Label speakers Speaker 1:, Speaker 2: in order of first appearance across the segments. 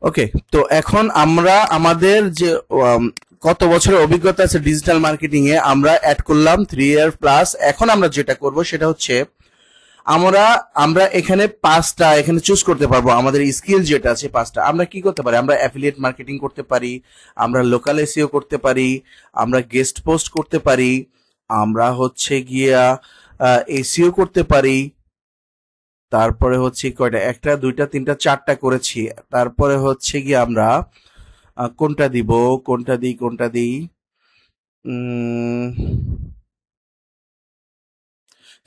Speaker 1: ওকে, তো এখন আমরা আমাদের যে উম, কত বছরের অভিজ্ঞতা আছে ডিজিটাল মার্কেটিং এ আমরা অ্যাড করলাম 3 ইয়ার প্লাস। এখন আমরা যেটা করব সেটা হচ্ছে আমরা আমরা এখানে পাঁচটা এখানে চুজ করতে পারবো। আমাদের স্কিল যেটা আছে পাঁচটা, আমরা কি করতে পারি? আমরা অ্যাফিলিয়েট মার্কেটিং করতে পারি, আমরা লোকাল এসইও করতে পারি, আমরা গেস্ট পোস্ট করতে পারি, আমরা হচ্ছে গিয়া এসইও করতে পারি। তারপরে হচ্ছে কয়টা, একটা দুইটা তিনটা চারটা করেছি। তারপরে হচ্ছে গিয়ে আমরা কোনটা দিব, কোনটা দিই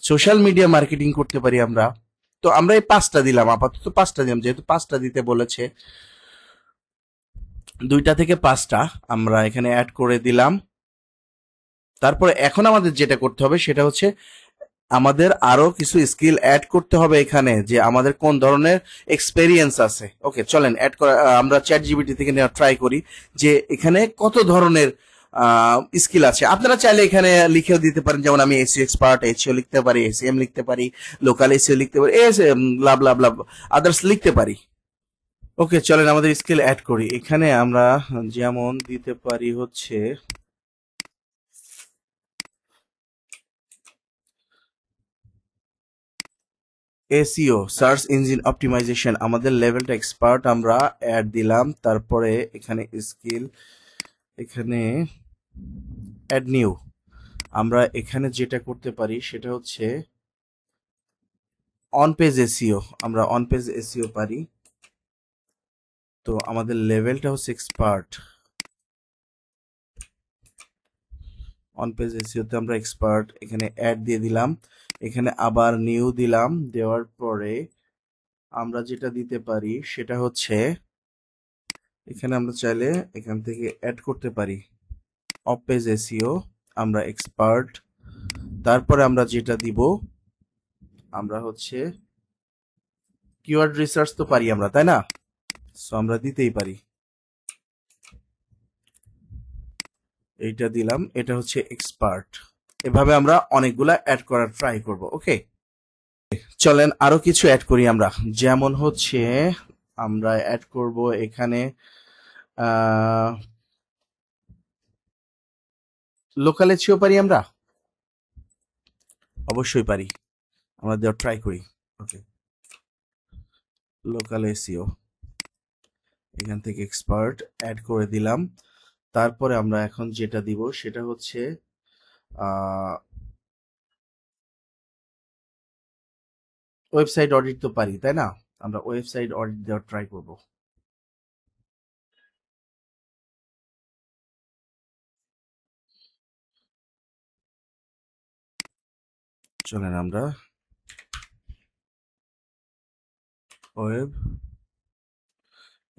Speaker 1: সোশ্যাল মিডিয়া মার্কেটিং করতে পারি আমরা। তো আমরা এই পাঁচটা দিলাম, আপাতত পাঁচটা দিলাম, যেহেতু পাঁচটা দিতে বলেছে দুইটা থেকে পাঁচটা আমরা এখানে অ্যাড করে দিলাম। তারপরে এখন আমাদের যেটা করতে হবে সেটা হচ্ছে আমাদের আরো কিছু স্কিল অ্যাড করতে হবে এখানে, যে আমাদের কোন ধরনের এক্সপেরিয়েন্স আছে। ওকে, চলেন অ্যাড করা আমরা চ্যাট জিপিটি থেকে নেওয়া ট্রাই করি যে এখানে কত ধরনের স্কিল আছে। আপনারা চাইলে এখানে লিখেও দিতে পারেন, যেমন আমি এসইও এক্সপার্ট, এসইও লিখতে পারি, এসিএম লিখতে পারি, লোকাল এসইও লিখতে পারি, লাভ লাভ লাভ আদার্স লিখতে পারি। ওকে, চলেন আমাদের স্কিল অ্যাড করি। এখানে আমরা যেমন দিতে পারি হচ্ছে এসইও সার্চ ইঞ্জিন অপটিমাইজেশন, আমাদের লেভেলটা এক্সপার্ট আমরা অ্যাড দিলাম। তারপরে এখানে স্কিল, এখানে অ্যাড নিউ, আমরা এখানে যেটা করতে পারি সেটা হচ্ছে অন পেজ এসইও, আমরা অন পেজ এসইও পারি। তো আমাদের লেভেলটা হচ্ছে এক্সপার্ট, অন পেজ এসইওতে আমরা এক্সপার্ট, এখানে অ্যাড দিয়ে দিলাম, এখানে আবার নিউ দিলাম। দেওয়ার পরে আমরা যেটা দিতে পারি সেটা হচ্ছে এখানে আমরা চাইলে এখান থেকে অ্যাড করতে পারি অফ পেজ এসইও, আমরা এক্সপার্ট। তারপরে আমরা যেটা দিব আমরা হচ্ছে কিওয়ার্ড রিসার্চ তো পারি আমরা, তাই না? সো আমরা দিতেই পারি, এইটা দিলাম, এটা হচ্ছে এক্সপার্ট। এভাবে আমরা অনেকগুলা অ্যাড করার ট্রাই করব। ওকে, চলেন আরো কিছু অ্যাড করি আমরা। যেমন হচ্ছে আমরা অ্যাড করব এখানে লোকাল এসইও পারি আমরা, অবশ্যই পারি, আমরা দেওয়ার ট্রাই করি। ওকে, লোকাল এসইও, এখান থেকে এক্সপার্ট অ্যাড করে দিলাম। তারপরে আমরা এখন যেটা দিব সেটা হচ্ছে ওয়েবসাইট অডিট তো পারি, তাই না? আমরা ওয়েবসাইট অডিট দেওয়ার ট্রাই করব। চলেন আমরা ওয়েব,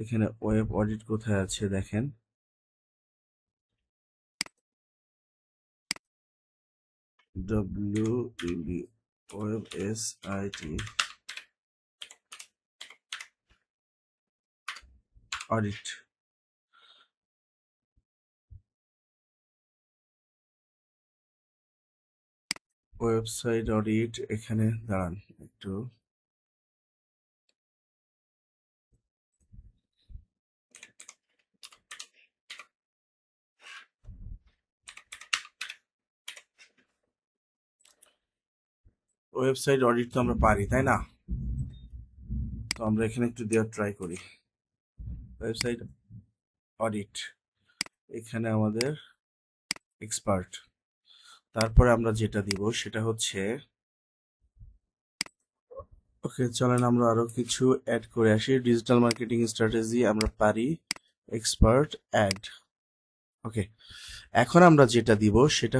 Speaker 1: এখানে ওয়েব অডিট কোথায় আছে দেখেন, WEB web SIT audit, website audit, এখানে দাঁড়ান একটু, ওয়েবসাইট অডিট তো আমরা পারি, তাই না? তো আমরা এখানে একটু দেওয়ার ট্রাই করি ওয়েবসাইট অডিট, এখানে আমাদের এক্সপার্ট। তারপরে আমরা যেটা দিব সেটা হচ্ছে ওকে, চলেন আমরা আরো কিছু অ্যাড করে আসি। ডিজিটাল মার্কেটিং স্ট্র্যাটেজি আমরা পারি, এক্সপার্ট অ্যাড। ওকে, এখন আমরা যেটা দিব সেটা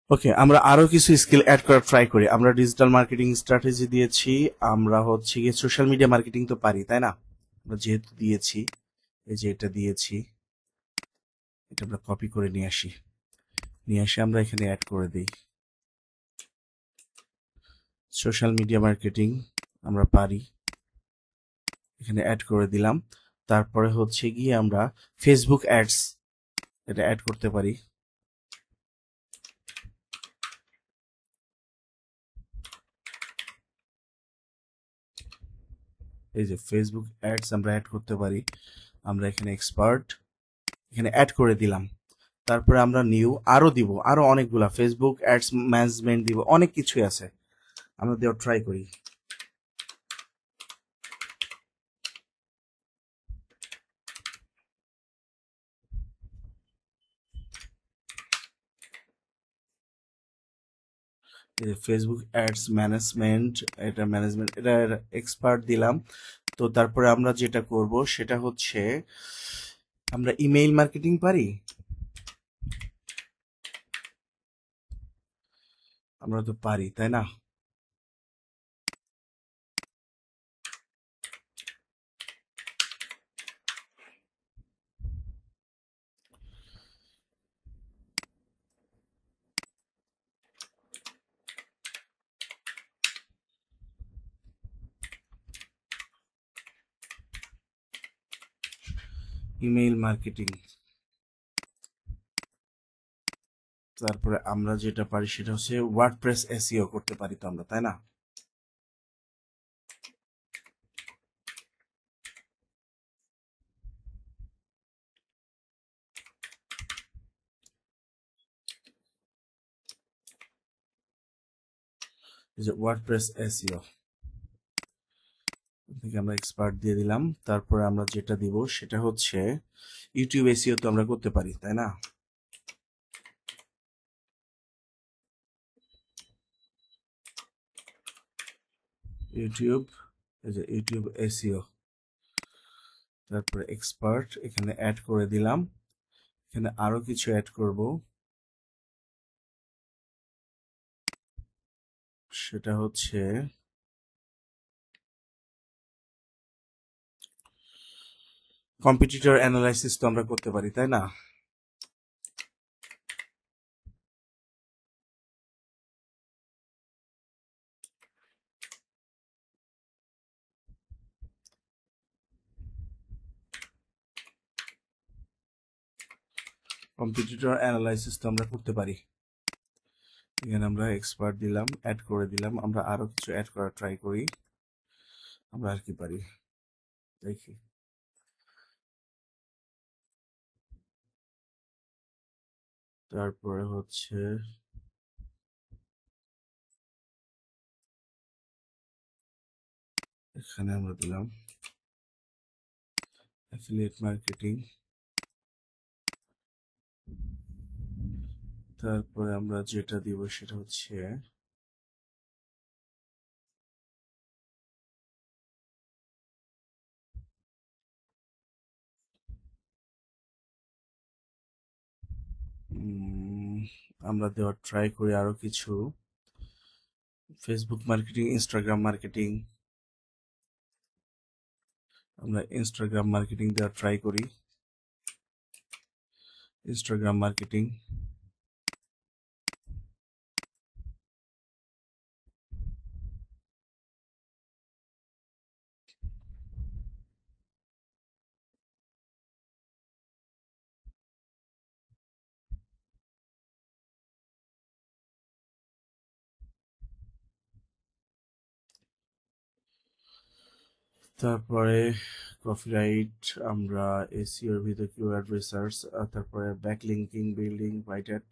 Speaker 1: ওকে, আমরা আরো কিছু স্কিল অ্যাড করার ট্রাই করি। আমরা ডিজিটাল মার্কেটিং স্ট্র্যাটেজি দিয়েছি, আমরা হচ্ছে গিয়ে সোশ্যাল মিডিয়া মার্কেটিং তো পারি, তাই না? আমরা যেহেতু দিয়েছি, এই যে এটা দিয়েছি, এটা আমরা কপি করে নিয়ে আসি আমরা এখানে অ্যাড করে দিই। সোশ্যাল মিডিয়া মার্কেটিং আমরা পারি, এখানে অ্যাড করে দিলাম। তারপরে হচ্ছে গিয়ে আমরা ফেসবুক অ্যাডস এটা অ্যাড করতে পারি, এই যে ফেসবুক অ্যাডস আমরা অ্যাড করতে পারি। আমরা এখানে এক্সপার্ট এখানে অ্যাড করে দিলাম। তারপরে আমরা নিউ আরো দিব, আরো অনেকগুলা ফেসবুক অ্যাডস ম্যানেজমেন্ট দিব, অনেক কিছুই আছে। আমরা দেওয়া ট্রাই করি। ফেসবুক অ্যাডস ম্যানেজমেন্ট, এটা ম্যানেজমেন্ট, এটা এক্সপার্ট দিলাম। তো তারপরে আমরা যেটা করব সেটা হচ্ছে আমরা ইমেইল মার্কেটিং পারি। আমরা তো পারি, তাই না? ইমেইল মার্কেটিং, তারপরে আমরা যেটা পারি সেটা হচ্ছে ওয়ার্ডপ্রেস এসইও করতে পারি তো আমরা, তাই না? এই যে ওয়ার্ডপ্রেস এসইও থেকে আমরা এক্সপার্ট দিয়ে দিলাম। তারপরে আমরা যেটা দিব সেটা হচ্ছে ইউটিউব এসইও তো আমরা করতে পারি, তাই না? ইউটিউব, এই যে ইউটিউব এসইও, তারপরে এক্সপার্ট এখানে অ্যাড করে দিলাম। এখানে আরো কিছু অ্যাড করব, সেটা হচ্ছে কম্পিটিটর অ্যানালাইসিস তো আমরা করতে পারি, তাই না? কম্পিটিটর অ্যানালাইসিস তো আমরা করতে পারি। এখানে আমরা এক্সপার্ট দিলাম, অ্যাড করে দিলাম। আমরা আরো কিছু অ্যাড করার ট্রাই করি। আমরা আর কি পারি দেখি। তারপরে হচ্ছে এখানে আমরা দিলাম অ্যাফিলিয়েট মার্কেটিং। তারপরে আমরা যেটা দিব সেটা হচ্ছে আমরা দেওয়ার ট্রাই করি আরো কিছু ফেসবুক মার্কেটিং, ইনস্টাগ্রাম মার্কেটিং। আমরা ইনস্টাগ্রাম মার্কেটিং দেওয়ার ট্রাই করি। ইনস্টাগ্রাম মার্কেটিং, তারপরে কপিরাইট, আমরা এসইওর ভিতর কিওয়ার্ড রিসার্চ, তারপরে ব্যাকলিঙ্কিং, বিল্ডিং, ভাইটেট।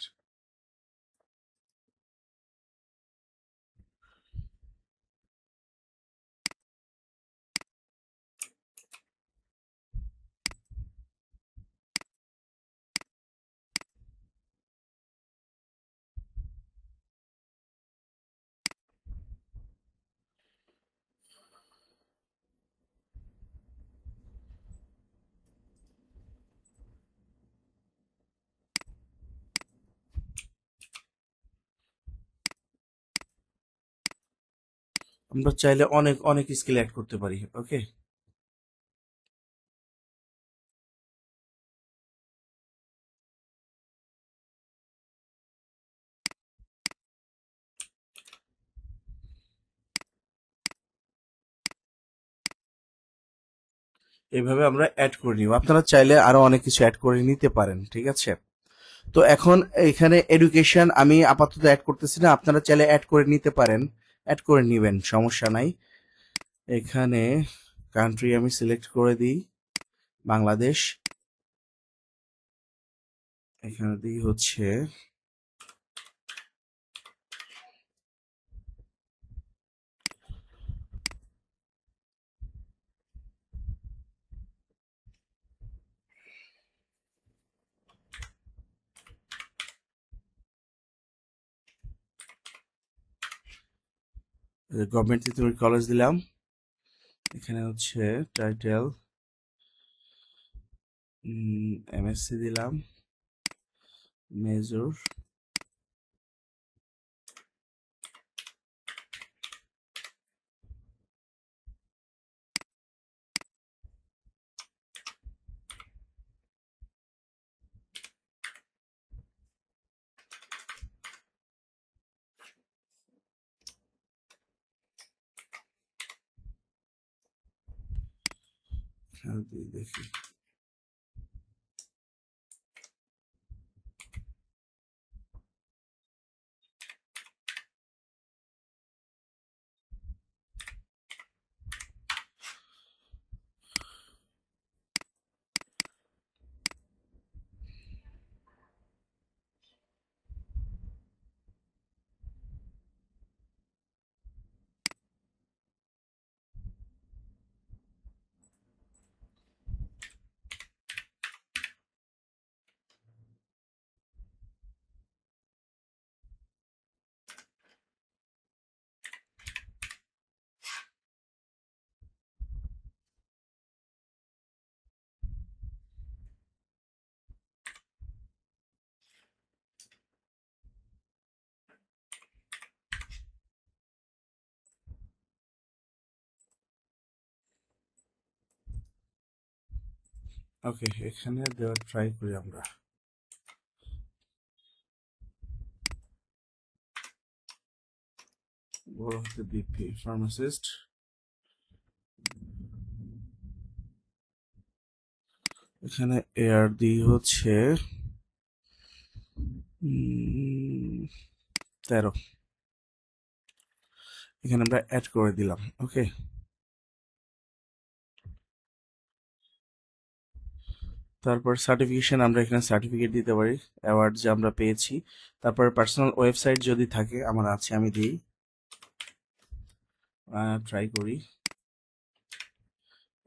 Speaker 1: আমরা চাইলে অনেক অনেক স্কিল অ্যাড করতে পারি। ওকে, এইভাবে আমরা অ্যাড করে নিব। আপনারা চাইলে আরো অনেক কিছু অ্যাড করে নিতে পারেন, ঠিক আছে? তো এখন এখানে এডুকেশন আমি আপাতত অ্যাড করতেছি না, আপনারা চাইলে অ্যাড করে নিতে পারেন, অ্যাড করে নিবেন, সমস্যা নাই। এখানে কান্ট্রি আমি সিলেক্ট করে দিই বাংলাদেশ। এখানে দিই হচ্ছে গভর্নমেন্ট তিতুমির কলেজ দিলাম। এখানে হচ্ছে টাইটেল এমএসসি দিলাম, মেজর দেখি। ওকে, এখানে দেওয়ার ট্রাই করি আমরা। বড় হাতে বিপি ফার্মাসিস্ট। এখানে এআর দি হচ্ছে 13। এখানে আমরা অ্যাড করে দিলাম। ওকে, তারপর সার্টিফিকেশন আমরা এখানে সার্টিফিকেট দিতে পারি, অ্যাওয়ার্ড যে আমরা পেয়েছি। তারপর পার্সোনাল ওয়েবসাইট যদি থাকে, আমার আছে, আমি দিই, ট্রাই করি।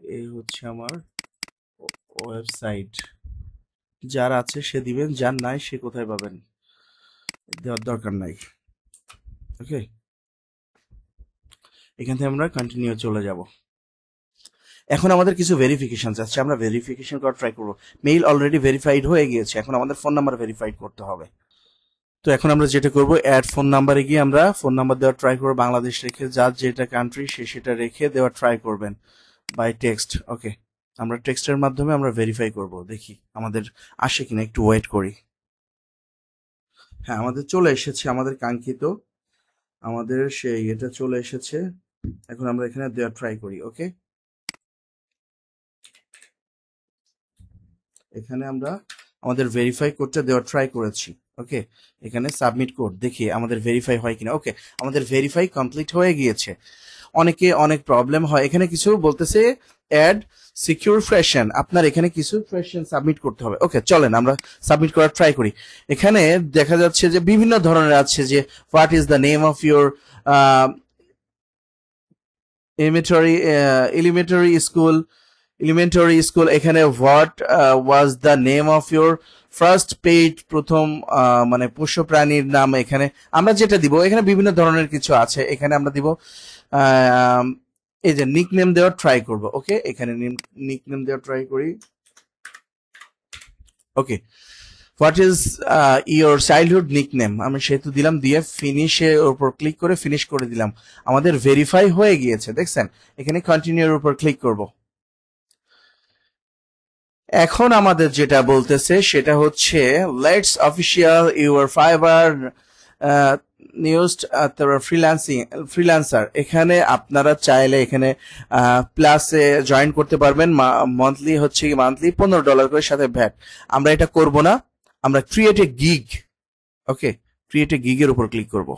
Speaker 1: এই হচ্ছে আমার ওয়েবসাইট। যার আছে সে দিবেন, যার নাই সে কোথায় পাবেন, দেওয়ার দরকার নাই। ওকে, এখান থেকে আমরা কন্টিনিউ চলে যাব। এখন আমাদের কিছু ভেরিফিকেশন আছে, আমরা ভেরিফিকেশন করা ট্রাই করবো। মেইল অলরেডি ভেরিফাইড হয়ে গিয়েছে, এখন আমাদের ফোন নাম্বার ভেরিফাইড করতে হবে। তো এখন আমরা যেটা করব, অ্যাড ফোন নাম্বারে গিয়ে আমরা ফোন নাম্বার দেওয়ার ট্রাই করবো। বাংলাদেশ রেখে যার যেটা কান্ট্রি সে সেটা রেখে দেওয়ার ট্রাই করবেন বাই টেক্সট। ওকে, আমরা টেক্সটের মাধ্যমে আমরা ভেরিফাই করব, দেখি আমাদের আসে কিনা, একটু ওয়েট করি। হ্যাঁ, আমাদের চলে এসেছে, আমাদের কাঙ্ক্ষিত, আমাদের সেই এটা চলে এসেছে। এখন আমরা এখানে দেওয়ার ট্রাই করি। ওকে, এখানে আমরা আমাদের ভেরিফাই কোডটা দেওয়ার ট্রাই করেছি। ওকে, এখানে সাবমিট কোড দেখি আমাদের ভেরিফাই হয় কিনা। ওকে, আমাদের ভেরিফাই কমপ্লিট হয়ে গিয়েছে। অনেকে অনেক প্রবলেম হয়, এখানে কিছু বলতেছে অ্যাড সিকিউর ফ্রেশন, আপনার এখানে কিছু ফ্রেশন সাবমিট করতে হবে। ওকে, চলেন আমরা সাবমিট করার ট্রাই করি। এখানে দেখা যাচ্ছে যে বিভিন্ন ধরনের আছে, যে what is the name of your elementary school, এখানে what was the name of your first pet, প্রথম মানে পোষ্য প্রাণীর নাম। এখানে আমরা যেটা দিব, এখানে বিভিন্ন ধরনের কিছু আছে, এখানে আমরা দিব এই যে নিক নেম দেওয়ার ট্রাই করব। ওকে, এখানে নিক নেম দেওয়ার ট্রাই করি। Okay, what is your childhood nick name, আমি সেহেতু দিলাম, দিয়ে ফিনিশের উপর ক্লিক করে ফিনিশ করে দিলাম। আমাদের ভেরিফাই হয়ে গিয়েছে, দেখছেন। এখানে কন্টিনিউর উপর ক্লিক করব। এখন আমাদের যেটা বলতেছে সেটা হচ্ছে let's official your fibre news freelancer. এখানে আপনারা চাইলে এখানে প্লাসে জয়েন করতে পারবেন। মান্থলি হচ্ছে মান্থলি $15 করে, সাথে ভ্যাট। আমরা এটা করব না, আমরা create a gig. Okay, create a গিগের উপর ক্লিক করব।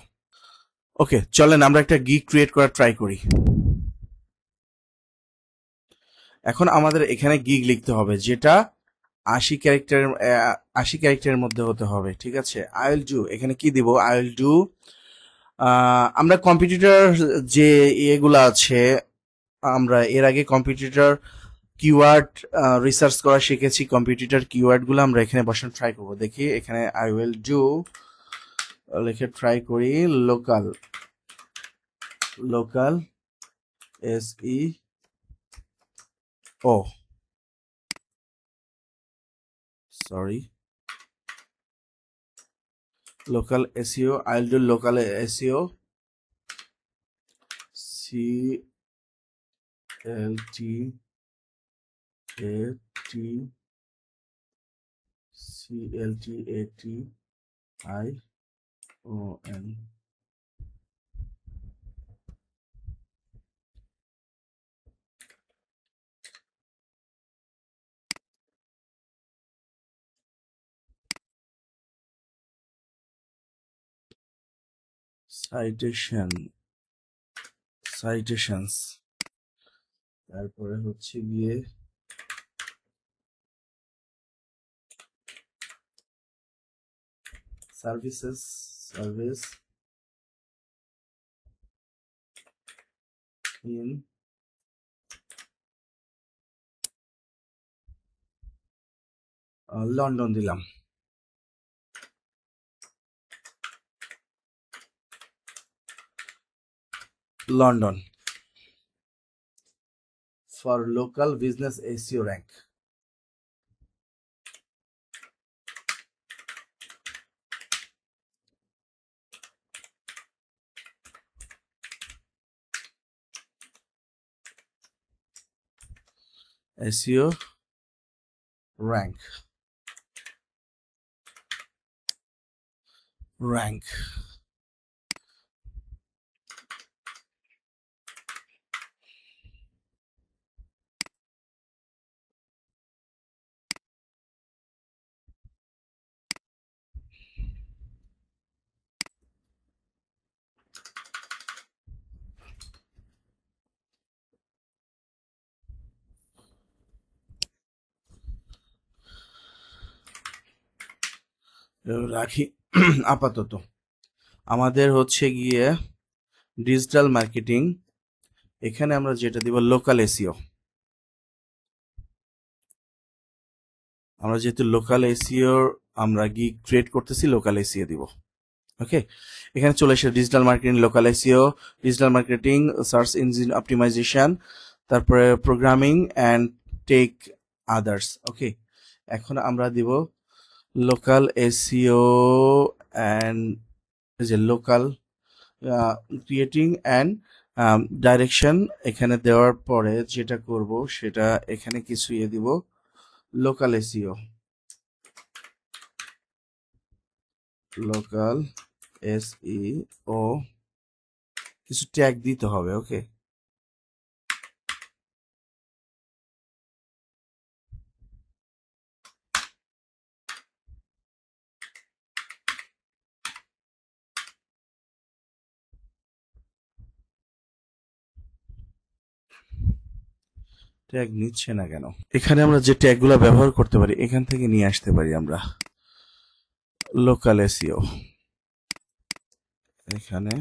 Speaker 1: ওকে, চলেন আমরা একটা গিগ ক্রিয়েট করার ট্রাই করি। এখন আমাদের এখানে গিগ লিখতে হবে, যেটা 80 ক্যারেক্টারের মধ্যে হতে হবে, ঠিক আছে। আই উইল ডু, এখানে কি দিব, আই উইল ডু। আমরা কম্পিটিটর যে ইয়েগুলো আছে, আমরা এর আগে কম্পিটিটর কিওয়ার্ড রিসার্চ করা শিখেছি। কম্পিটিটর কিওয়ার্ড গুলো আমরা এখানে বসানো ট্রাই করবো। দেখি এখানে আই উইল ডু লিখে ট্রাই করি। Local, local SEO, sorry, local SEO. I'll do local SEO. CLTATION. Citations, তারপরে হচ্ছে গিয়ে সার্ভিস ইন লন্ডন দিলাম। London for local business SEO rank. SEO rank. রাখি আপাতত। আমাদের হচ্ছে গিয়ে ডিজিটাল মার্কেটিং, এখানে আমরা যেটা দিব লোকাল এসইও। আমরা যেহেতু লোকাল এসইও আমরা গিগ ক্রিয়েট করতেছি, লোকাল এসইও দিব। ওকে, এখানে চলে এসে digital marketing, local SEO, digital marketing, search engine optimisation, তারপরে programming and tech others. Okay, এখন আমরা দিব লোকাল এসইও অ্যান্ড যে লোকাল ক্রিয়েটিং অ্যান্ড ডাইরেকশন। এখানে দেওয়ার পরে যেটা করব সেটা এখানে কিছু ইয়ে দিব, লোকাল এসইও, লোকাল এসইও, কিছু ট্যাগ দিতে হবে। ওকে, ট্যাগ নিচ্ছে না কেন? এখানে আমরা যে ট্যাগগুলো ব্যবহার করতে পারি এখান থেকে নিয়ে আসতে পারি আমরা। লোকাল এসইও, এখানে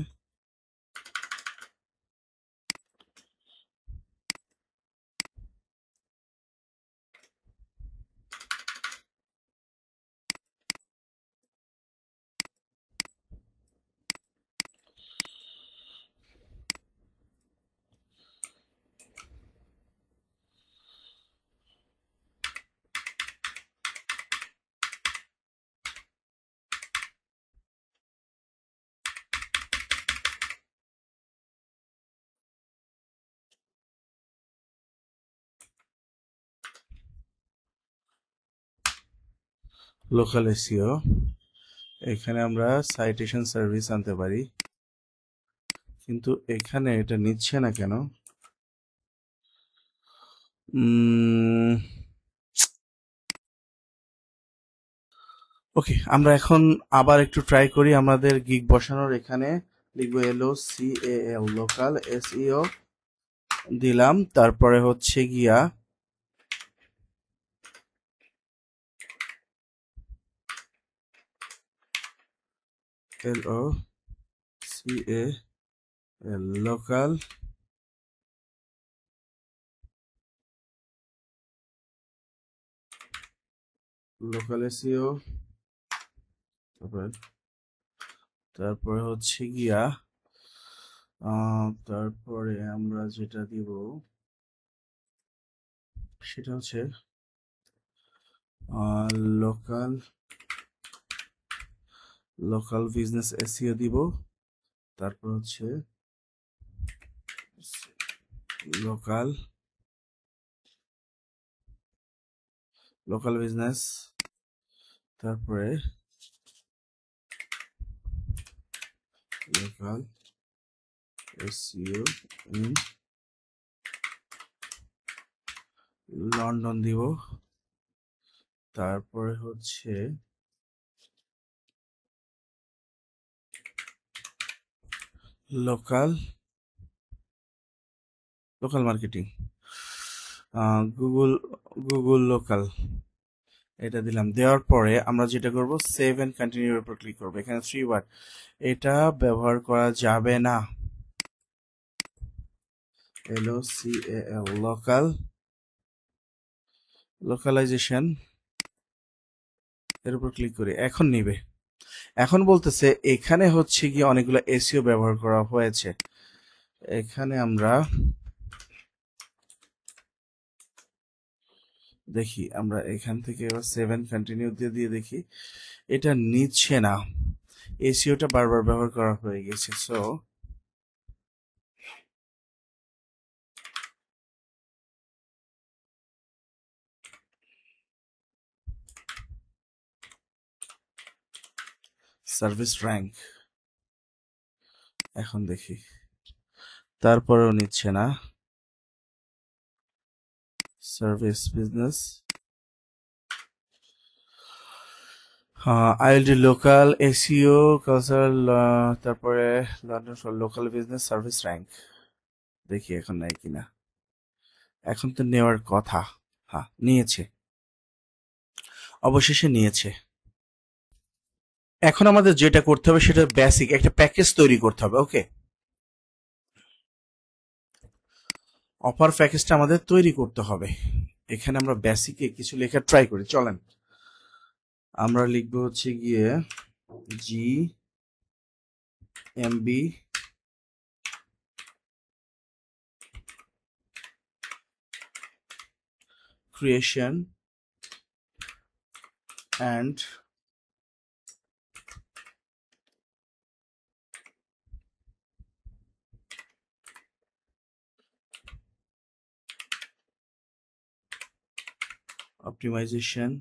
Speaker 1: লোকাল এসইও, এখানে আমরা সাইটেশন সার্ভিস আনতে পারি, কিন্তু এখানে এটা নিচ্ছে না কেন? ওকে, আমরা এখন আবার একটু ট্রাই করি আমাদের গিগ বসানোর। এখানে লিখবো LOCAL, লোকাল এসইও দিলাম, তারপরে হচ্ছে গিয়া LOCAL, লোকাল SEO, তারপরে হচ্ছে গিয়া তারপরে আমরা যেটা দিব সেটা হচ্ছে লোকাল বিজনেস এসইও দিব। তারপর হচ্ছে লোকাল বিজনেস, তারপরে লোকাল এসইও ইন লন্ডন দিব। তারপরে হচ্ছে লোকাল মার্কেটিং, গুগল লোকাল, এটা দিলাম। দেওয়ার পরে আমরা যেটা করব, সেভ এন্ড কন্টিনিউর উপর ক্লিক করব। এখানে 3 ওয়ার্ড, এটা ব্যবহার করা যাবে না। লোকাল লোকালাইজেশন, এর উপর ক্লিক করি। এখন নিবে। এখন বলতেছে এখানে হচ্ছে কি অনেকগুলো এসইও ব্যবহার করা হয়েছে। এখানে আমরা দেখি, আমরা এখান থেকে এবার 7 কন্টিনিউ দিয়ে দেখি, এটা নিচ্ছে না, এসইওটা বারবার ব্যবহার করা হয়ে গেছে। সো সার্ভিস র্যাঙ্ক, এখন দেখি, তারপরেও নিচ্ছে না। Service business, ILD local SEO culture, তারপরে London local business service rank, দেখি এখন নাই কিনা। এখন তো নেওয়ার কথা। হ্যাঁ, নিয়েছে, অবশেষে নিয়েছে। এখন আমাদের যেটা করতে হবে সেটা বেসিক একটা প্যাকেজ তৈরি করতে হবে। ওকে, অফার প্যাকেজটা আমাদের তৈরি করতে হবে। এখানে আমরা বেসিকে কিছু লেখা ট্রাই করি, চলেন। আমরা লিখবো হচ্ছে গিয়ে GMB creation and optimization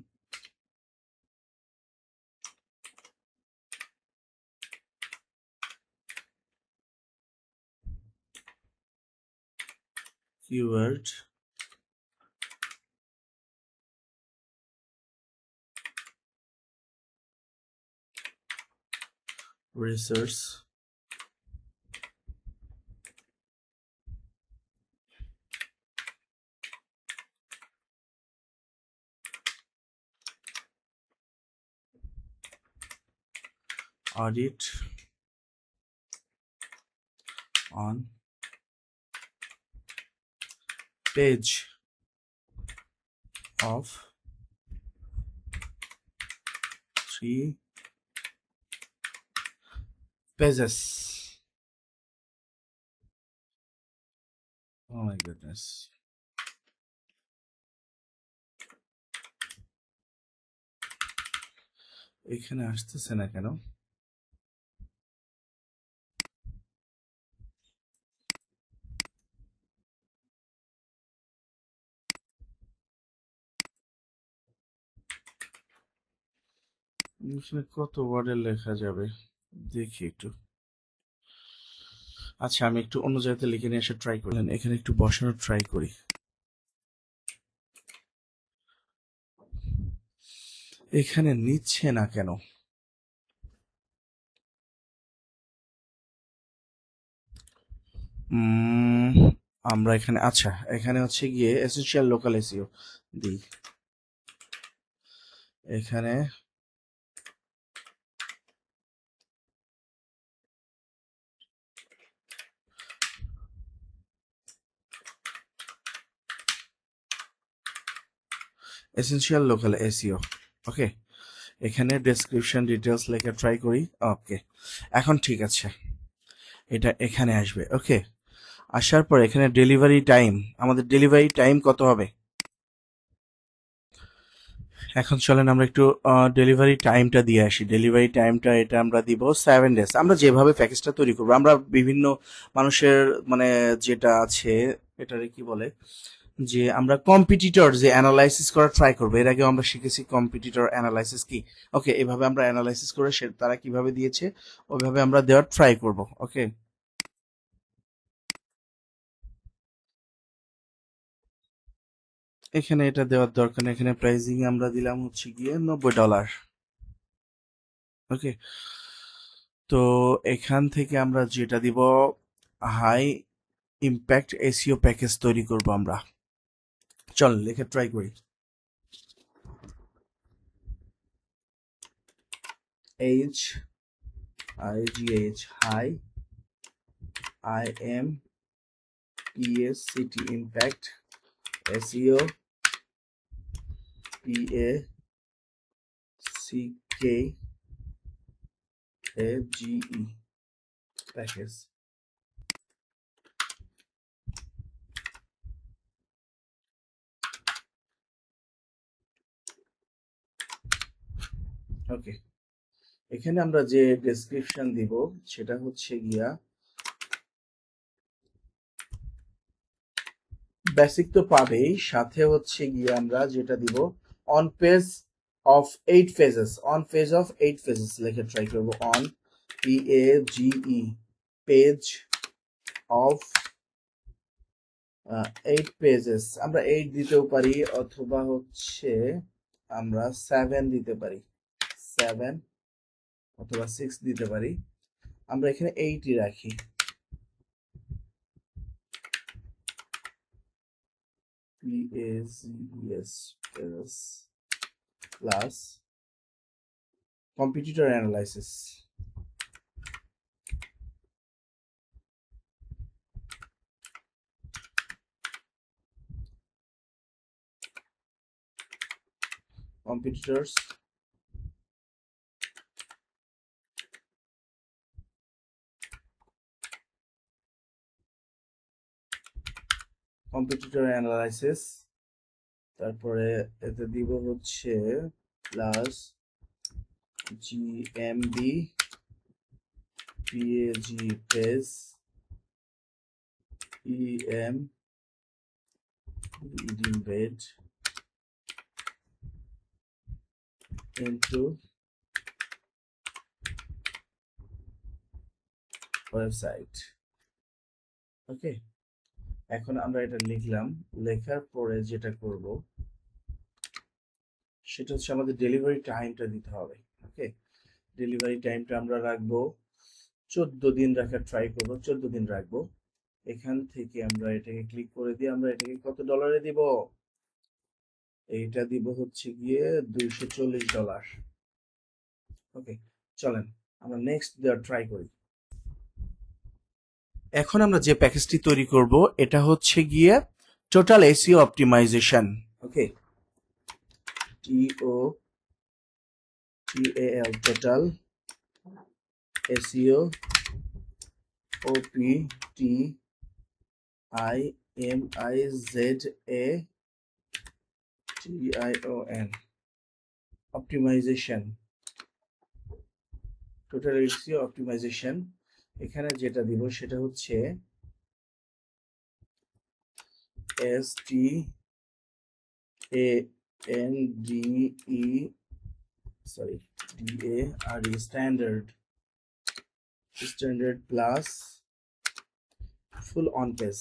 Speaker 1: keyword research audit on page of 3 pages. Oh my goodness. এখানে আসতেছে না কেন? এখানে কত ওয়ার্ডে লেখা যাবে দেখি একটু। আচ্ছা, আমি একটু অন্য জায়গাতে লিখে নিয়ে এসে ট্রাই করলেন, এখানে একটু বসানোর ট্রাই করি। এখানে নিচ্ছে না কেন? আমরা এখানে, আচ্ছা এখানে হচ্ছে গিয়ে এসেনশিয়াল লোকাল এসইও দিই। এখানে এসেনশিয়াল লোকাল এসইও। ওকে, এখানে ডেসক্রিপশন ডিটেলস লেখা ট্রাই করি। ওকে, এখন ঠিক আছে, এটা এখানে আসবে। ওকে, আসার পর এখানে ডেলিভারি টাইম, আমাদের ডেলিভারি টাইম কত হবে? এখন চলেন আমরা একটু ডেলিভারি টাইমটা দিয়ে আসি। ডেলিভারি টাইমটা এটা আমরা দিব 7 ডেজ। আমরা যেভাবে প্যাকেজটা তৈরি করবো, আমরা বিভিন্ন মানুষের মানে যেটা আছে, এটারে কি বলে, যে আমরা কম্পিটিটর যে অ্যানালাইসিস করা ট্রাই করবো। এর আগে আমরা শিখেছি কম্পিটিটর অ্যানালাইসিস কি। ওকে, এভাবে আমরা অ্যানালাইসিস করে তারা কিভাবে দিয়েছে ওইভাবে আমরা দেওয়ার ট্রাই করব। ওকে, এখানে এটা দেওয়ার দরকার নেই, এখানে প্রাইসিং আমরা দিলাম হচ্ছে গিয়ে $90। ওকে, তো এখান থেকে আমরা যেটা দিব, হাই ইম্প্যাক্ট এসইও প্যাকেজ তৈরি করব আমরা। চল লিখে ট্রাই করি। H I G H, hi, I M P S C T, impact SEO, P A C K A G E, package. Okay, এখানে আমরা যে ডেসক্রিপশন দিব সেটা হচ্ছে গিয়া বেসিক তো পাবেই, সাথে হচ্ছে গিয়ে আমরা যেটা দিব on page of 8 phases, on page of 8 phases লিখে ট্রাই করব। On P A G E, page of 8 pages, আমরা 8 দিতেও পারি অথবা হচ্ছে আমরা 7 দিতে পারি, 7 অথবা 6 দিতে পারি। আমরা এখানে 8ই রাখি। PAGES plus competitor analysis, competitors competitor analysis, তারপরে এতে দিব হচ্ছে plus GMB PAG page EM leading bed into website. Okay, এখন আমরা এটা লিখলাম। লেখার পরে যেটা করব সেটা হচ্ছে আমাদের ডেলিভারি টাইমটা দিতে হবে। ওকে, ডেলিভারি টাইমটা আমরা রাখবো 14 দিন রাখার ট্রাই করব, 14 দিন রাখবো। এখান থেকে আমরা এটাকে ক্লিক করে দিয়ে আমরা এটাকে কত ডলারে দিব? এইটা দিব হচ্ছে গিয়ে $240। ওকে, চলেন আমরা নেক্সট দেওয়ার ট্রাই করি। এখন আমরা যে প্যাকেজটি তৈরি করব এটা হচ্ছে গিয়ে total SEO optimisation. Okay, TOTAL, total SEO, OPTIMIZATION, optimisation, total SEO optimisation. এখানে যেটা দিব সেটা হচ্ছে STANDARD, standard plus full on page.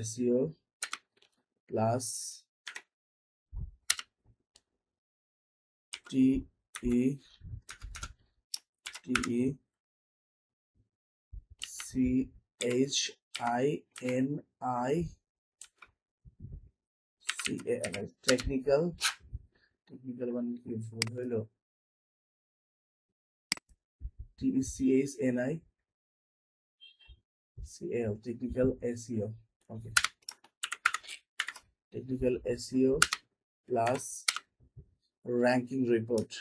Speaker 1: SEO plus TECHINICAL, technical মানে কি ভুল হইলো, TECHNI CL, technical SEO. Okay, technical SEO plus ranking report.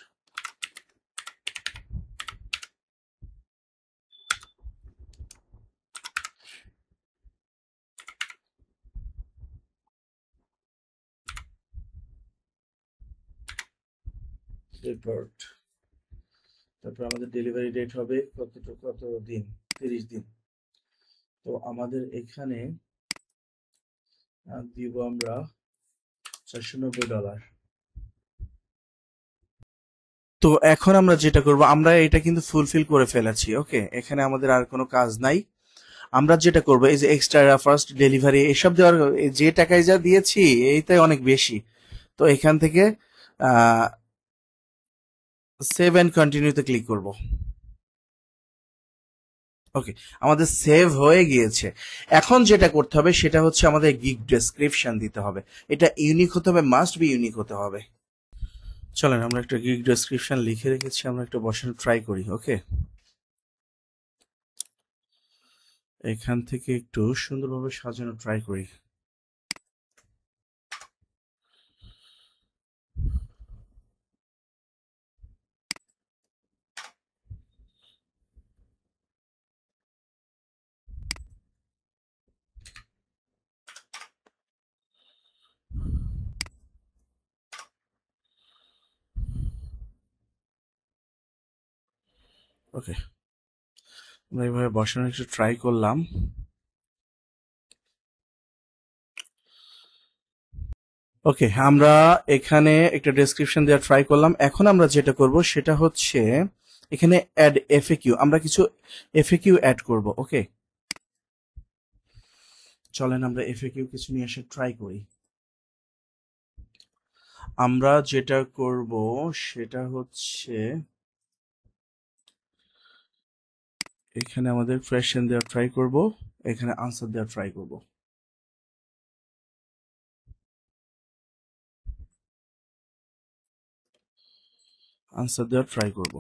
Speaker 1: Report, তারপর আমাদের ডেলিভারি ডেট হবে কত দিন, 30 দিন। তো আমাদের এখানে দিব আমরা $490। তো এখন আমরা যেটা করব, আমরা এটা কিন্তু ফুলফিল করে ফেলেছি। ওকে, এখানে আমাদের আর কোনো কাজ নাই। আমরা যেটা করব, এই যে এক্সট্রা ফার্স্ট ডেলিভারি এসব দেওয়ার যে টাকায় যা দিয়েছি এইটাই অনেক বেশি। তো এখান থেকে সেভ এন্ড কন্টিনিউতে ক্লিক করব। ওকে, আমাদের সেভ হয়ে গিয়েছে। এখন যেটা করতে হবে সেটা হচ্ছে আমাদের গিগ ডেসক্রিপশন দিতে হবে। এটা ইউনিক হতে হবে, মাস্ট বি ইউনিক হতে হবে। চলেন আমরা একটা গিগ ডেসক্রিপশন লিখে রেখেছি, আমরা একটা বসানো ট্রাই করি। ওকে, এখান থেকে একটু সুন্দরভাবে সাজানো ট্রাই করি। ওকে, আমরা এইভাবে বসানোর একটু ট্রাই করলাম। ওকে, আমরা এখানে একটা ডেসক্রিপশন দেওয়ার ট্রাই করলাম। এখন আমরা যেটা করব সেটা হচ্ছে এখানে অ্যাড এফএকিউ, আমরা কিছু এফএকিউ অ্যাড করব। ওকে, চলেন আমরা এফএকিউ কিছু নিয়ে এসে ট্রাই করি। আমরা যেটা করব সেটা হচ্ছে এখানে আমাদের কোয়েশ্চেন দেওয়ার ট্রাই করব, এখানে আনসার দেওয়ার ট্রাই করব। আনসার দেওয়ার ট্রাই করব।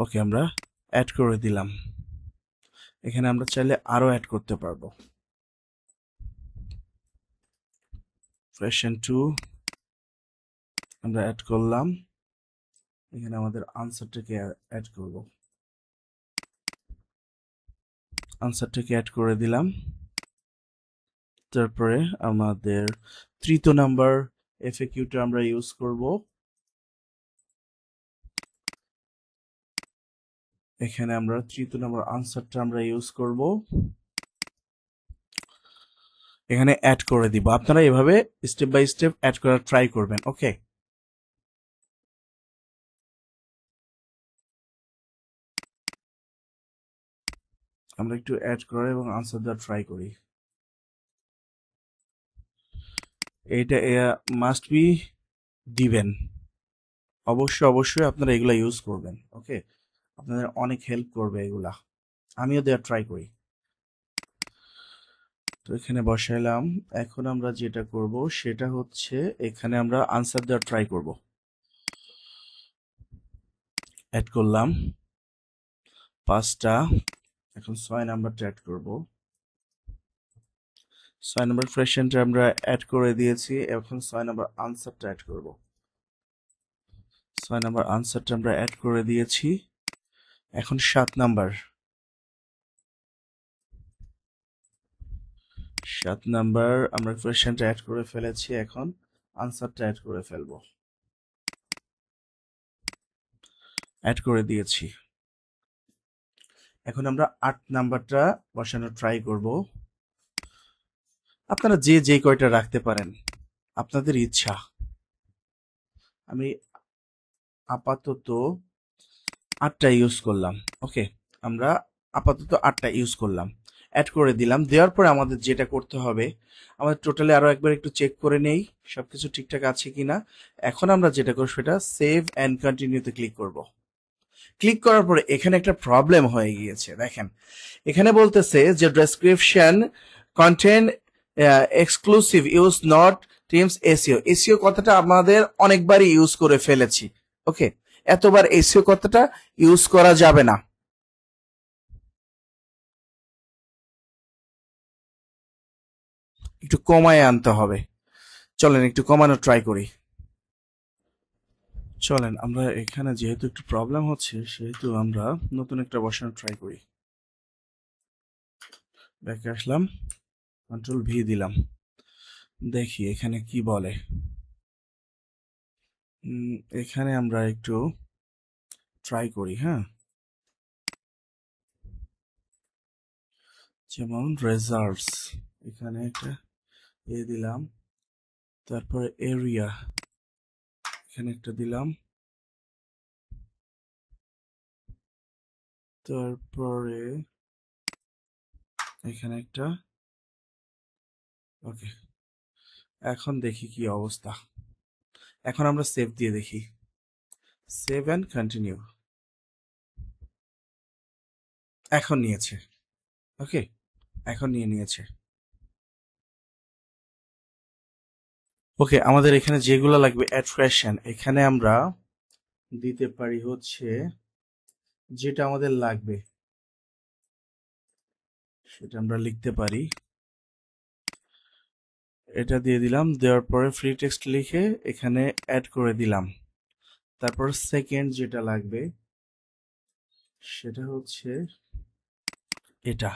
Speaker 1: ওকে, আমরা অ্যাড করে দিলাম। এখানে আমরা চাইলে আরো অ্যাড করতে পারবো। কোয়েশ্চেন 2 আমরা অ্যাড করলাম, এখানে আমাদের আনসারটাকে অ্যাড করব। আনসারটাকে অ্যাড করে দিলাম। তারপরে আমাদের তৃতীয় নাম্বার এফএকিউটা আমরা ইউজ করব। এখানে আমরা তৃতীয় নাম্বার আনসারটা আমরা ইউজ করব, এখানে অ্যাড করে দিব। আপনারা এভাবে স্টেপ বাই স্টেপ অ্যাড করার ট্রাই করবেন। ওকে, আমরা একটু অ্যাড করে এবং আনসার দেওয়ার ট্রাই করি। এইটা মাস্ট বি দিবেন, অবশ্যই আপনারা এগুলা ইউজ করবেন। ওকে, আপনাদের অনেক হেল্প করবে এগুলা, আমিও দেওয়ার ট্রাই করি। তো এখানে বসাইলাম। এখন আমরা যেটা করব সেটা হচ্ছে এখানে আমরা আনসার দেওয়ার ট্রাই করব। অ্যাড করলাম 5টা, এখন 6 নাম্বারটা অ্যাড করব। 6 নাম্বার কোয়েশ্চেনটা আমরা অ্যাড করে দিয়েছি, এখন 6 নাম্বার আনসারটা অ্যাড করব। 6 নাম্বার আনসারটা আমরা অ্যাড করে দিয়েছি, এখন 7 নাম্বার আমরা কোয়েশ্চেনটা অ্যাড করে ফেলেছি, এখন আনসারটা অ্যাড করে ফেলবো। অ্যাড করে দিয়েছি। এখন আমরা 8 নাম্বারটা বসানোর ট্রাই করব। আপনারা যে কয়টা রাখতে পারেন, আপনাদের ইচ্ছা। আমি আপাতত 8টা ইউজ করলাম। ওকে, আমরা আপাতত 8টা ইউজ করলাম, অ্যাড করে দিলাম। দেওয়ার পরে আমাদের যেটা করতে হবে, আমাদের টোটালি আরো একবার একটু চেক করে নেই সবকিছু ঠিকঠাক আছে কিনা। এখন আমরা যেটা করব সেটা সেভ এন্ড কন্টিনিউতে ক্লিক করব। ক্লিক করার পরে এখানে একটা প্রবলেম হয়ে গিয়েছে। দেখেন, এখানে বলতেছে যে description content exclusive use not teams SEO. SEO কথাটা আমাদের অনেকবারই ইউজ করে ফেলেছি। ওকে, এতবার এসইও কথাটা ইউজ করা যাবে না। একটু কমায় আনতে হবে। চলেন একটু কমানো ট্রাই করি। চলেন আমরা এখানে যেহেতু একটু প্রবলেম হচ্ছে সেহেতু আমরা নতুন একটা বসানো ট্রাই করি। ব্যাকে আসলাম, কন্ট্রোল ভি দিলাম, দেখি এখানে কি বলে। এখানে আমরা একটু ট্রাই করি, হ্যাঁ, যেমন রেজাল্টস, এখানে একটা দিলাম, তারপরে এরিয়া এখানে একটা দিলাম, তারপরে এখানে একটা। ওকে, এখন দেখি কি অবস্থা। এখন আমরা সেভ দিয়ে দেখি, সেভ অ্যান্ড কন্টিনিউ। এখন নিয়েছে। ওকে, এখন নিয়েছে। ওকে, আমাদের এখানে যেগুলো লাগবে অ্যাট্রাকশন, এখানে আমরা দিতে পারি হচ্ছে যেটা আমাদের লাগবে সেটা আমরা লিখতে পারি। এটা দিয়ে দিলাম, দেওয়ার পরে ফ্রি টেক্সট লিখে এখানে অ্যাড করে দিলাম। তারপর সেকেন্ড যেটা লাগবে সেটা হচ্ছে এটা।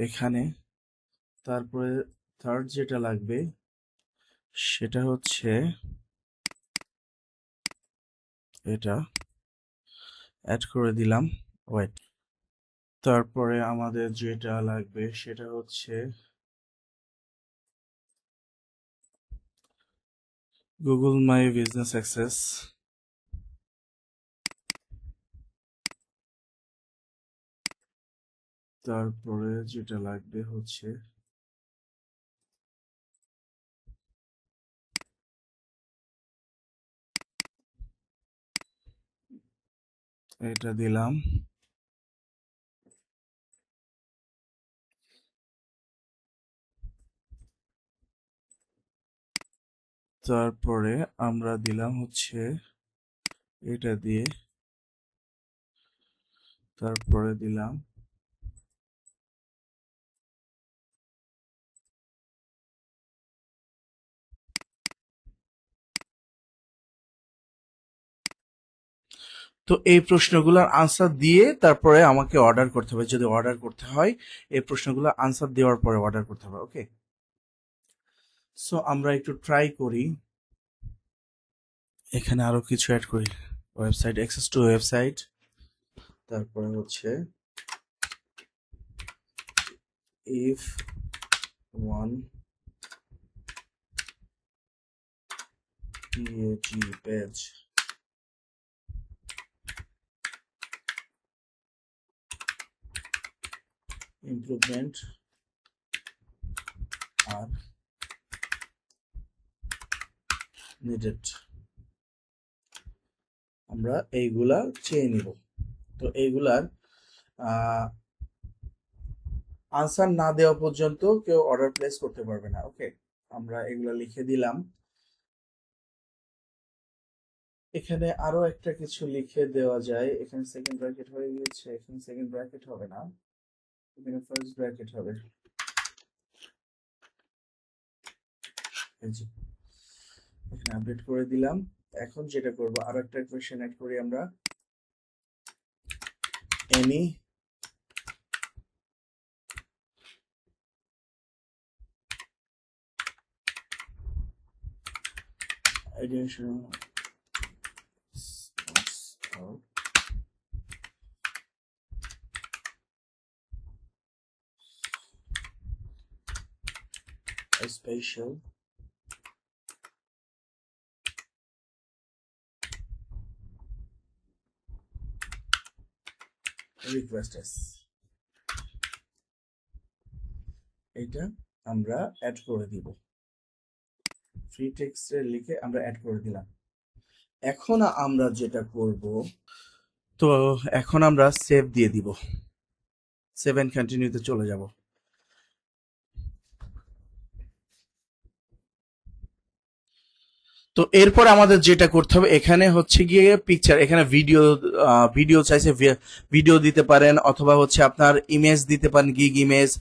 Speaker 1: এখানে তারপরে থার্ড যেটা লাগবে সেটা হচ্ছে এটা, অ্যাড করে দিলাম। ওয়েট, তারপরে আমাদের যেটা লাগবে সেটা হচ্ছে গুগল মাই বিজনেস অ্যাক্সেস। তারপরে যেটা লাগবে হচ্ছে এটা দিলাম। তারপরে আমরা দিলাম হচ্ছে এটা দিয়ে, তারপরে দিলাম তো এই প্রশ্নগুলোর আনসার দিয়ে তারপরে আমাকে অর্ডার করতে হবে, যদি অর্ডার করতে হয় এই প্রশ্নগুলোর আনসার দেওয়ার পরে অর্ডার করতে হবে। ওকে, সো আমরা একটু ট্রাই করি, এখানে আরো কিছু অ্যাড করি। ওয়েবসাইট অ্যাক্সেস টু ওয়েবসাইট, তারপরে হচ্ছে if one PAG page improvement are needed, আমরা এইগুলা চেয়ে নিব। তো এইগুলার আনসার না দেওয়া পর্যন্ত কেউ অর্ডার প্লেস করতে পারবে না। ওকে, আমরা এগুলা লিখে দিলাম। এখানে আরো একটা কিছু লিখে দেওয়া যায়, এখানে সেকেন্ড ব্র্যাকেট হয়ে গিয়েছে, এখানে সেকেন্ড ব্র্যাকেট হবে না, এখানে ফার্স্ট ব্র্যাকেট হবে। এখানে আপডেট করে দিলাম। এখন যেটা করব, আরো একটা কোয়েশ্চেন অ্যাড করি আমরা, any additional or a special requests, এটা আমরা অ্যাড করে দিব। ফ্রি টেক্সটে লিখে আমরা অ্যাড করে দিলাম। এখন আমরা যেটা করব, তো এখন আমরা সেভ দিয়ে দিব, সেভ এন্ড কন্টিনিউতে চলে যাব। তো এরপর আমাদের যেটা করতে হবে, এখানে হচ্ছে গিয়ে পিকচার, এখানে ভিডিও চাইছে, ভিডিও দিতে পারেন, অথবা হচ্ছে আপনার ইমেজ দিতে পারেন, গিগ ইমেজ,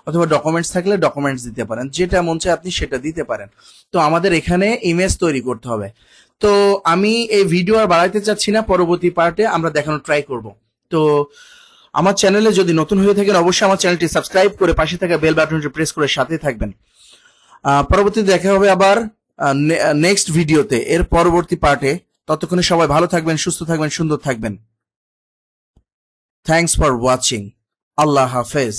Speaker 1: অথবা ডকুমেন্টস থাকলে ডকুমেন্টস দিতে পারেন, যেটা মন চায় আপনি সেটা দিতে পারেন। তো আমাদের এখানে ইমেজ তৈরি করতে হবে। তো আমি এই ভিডিও আর বাড়াইতে চাচ্ছি না, পরবর্তী পার্টে আমরা দেখানোর ট্রাই করব। তো আমার চ্যানেলে যদি নতুন হয়ে থাকেন অবশ্যই আমার চ্যানেলটি সাবস্ক্রাইব করে পাশে থাকা বেল বাটনটি প্রেস করে সাথে থাকবেন। পরবর্তীতে দেখা হবে আবার নেক্সট ভিডিওতে, এর পরবর্তী পার্টে। ততক্ষণে সবাই ভালো থাকবেন, সুস্থ থাকবেন, সুন্দর থাকবেন। Thanks for watching. আল্লাহ হাফেজ।